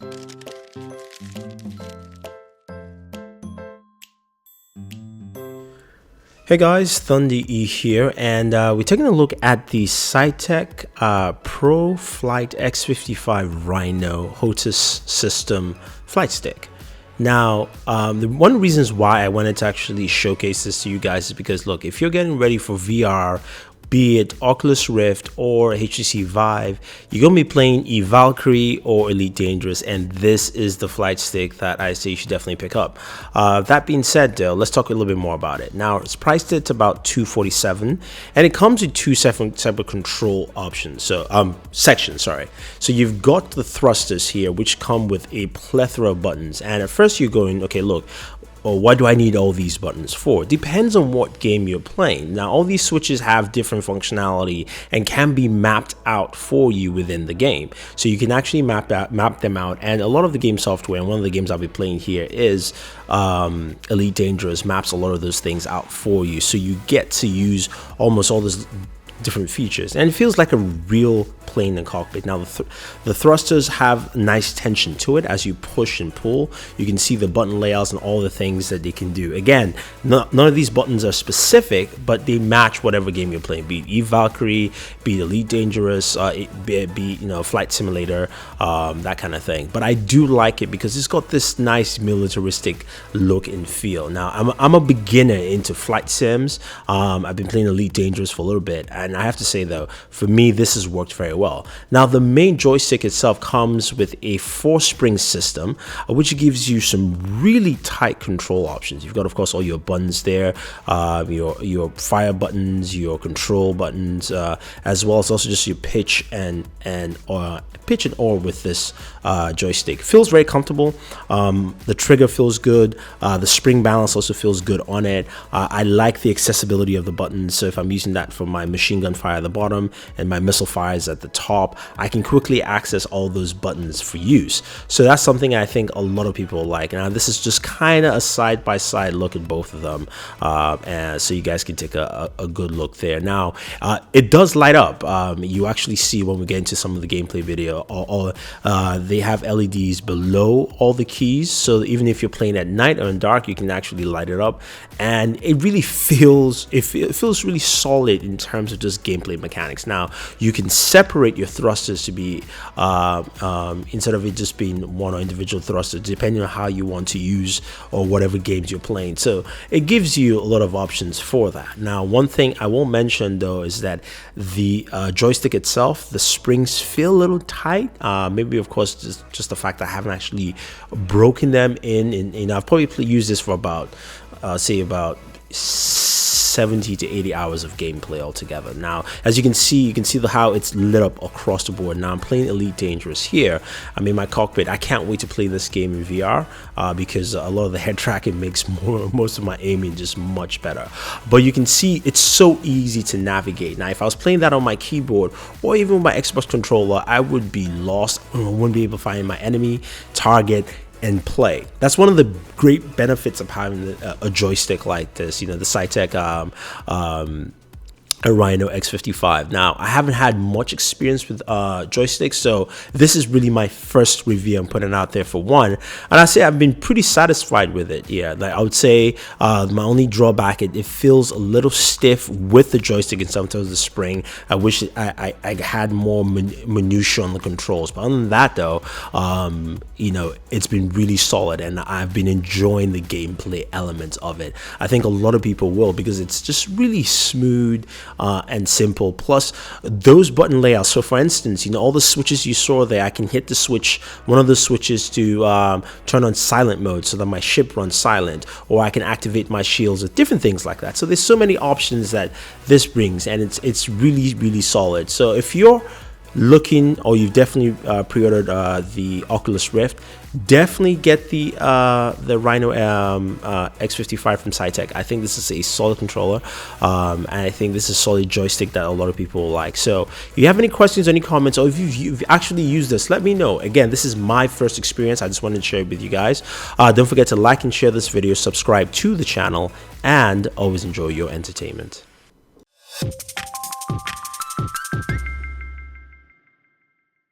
Hey guys, Thunder E here, and we're taking a look at the Saitek Pro Flight X-55 Rhino HOTAS system flight stick. Now, the one of the reasons why I wanted to actually showcase this to you guys is because, look, if you're getting ready for VR, be it Oculus Rift or HTC Vive, you're going to be playing Valkyrie or Elite Dangerous, and this is the flight stick that I say you should definitely pick up. That being said, though, let's talk a little bit more about it. Now, it's priced at about $247, and it comes with two separate control options. So, sections, sorry. So you've got the thrusters here, which come with a plethora of buttons, and at first you're going, okay, look, or what do I need all these buttons for? Depends on what game you're playing. Now, all these switches have different functionality and can be mapped out for you within the game. So you can actually map them out. And a lot of the game software, and one of the games I'll be playing here is Elite Dangerous, maps a lot of those things out for you. So you get to use almost all those different features, and it feels like a real plane and cockpit. Now the thrusters have nice tension to it as you push and pull. You can see the button layouts and all the things that they can do. Again, none of these buttons are specific, but they match whatever game you're playing, be it Valkyrie, be it Elite Dangerous, be you know, Flight Simulator, that kind of thing. But I do like it because it's got this nice militaristic look and feel. Now I'm a beginner into flight sims. I've been playing Elite Dangerous for a little bit, and I have to say though, for me this has worked very well. Now the main joystick itself comes with a 4-spring system, which gives you some really tight control options. You've got, of course, all your buttons there, your fire buttons, your control buttons, as well as also just your pitch and or with this joystick. Feels very comfortable. The trigger feels good. The spring balance also feels good on it. I like the accessibility of the buttons. So if I'm using that for my machine gun fire at the bottom and my missile fires at the top, I can quickly access all those buttons for use. So that's something I think a lot of people like. Now this is just kind of a side-by-side look at both of them, and so you guys can take a good look there. Now it does light up. You actually see when we get into some of the gameplay video, they have LEDs below all the keys, so even if you're playing at night or in dark, you can actually light it up, and it really feels really solid in terms of just gameplay mechanics. Now you can separate your thrusters to be instead of it just being one or individual thrusters, depending on how you want to use or whatever games you're playing. So it gives you a lot of options for that. Now, one thing I will mention though is that the joystick itself, the springs feel a little tight. Maybe of course just the fact that I haven't actually broken them in I've probably used this for about say about 70 to 80 hours of gameplay altogether. Now, as you can see how it's lit up across the board. Now I'm playing Elite Dangerous here. I'm in my cockpit. I can't wait to play this game in VR because a lot of the head tracking makes most of my aiming just much better. But you can see it's so easy to navigate. Now, if I was playing that on my keyboard or even with my Xbox controller, I would be lost. I wouldn't be able to find my enemy, target, and play. That's one of the great benefits of having a joystick like this, you know, the Saitek a Rhino X-55. Now, I haven't had much experience with joysticks, so this is really my first review I'm putting out there for one, and I say I've been pretty satisfied with it. Yeah, like I would say my only drawback, it feels a little stiff with the joystick and sometimes the spring. I wish I had more minutia on the controls, but other than that though, you know, it's been really solid and I've been enjoying the gameplay elements of it. I think a lot of people will, because it's just really smooth and simple. Plus those button layouts. So for instance, you know, all the switches you saw there, I can hit the switch, one of the switches to turn on silent mode so that my ship runs silent, or I can activate my shields, or different things like that. So there's so many options that this brings, and it's really solid. So if you're looking, or you've definitely pre-ordered the Oculus Rift, definitely get the Rhino X-55 from Saitek. I think this is a solid controller, and I think this is a solid joystick that a lot of people like. So if you have any questions, any comments, or if you've actually used this, let me know. Again, this is my first experience. I just wanted to share it with you guys. Don't forget to like and share this video, subscribe to the channel, and always enjoy your entertainment.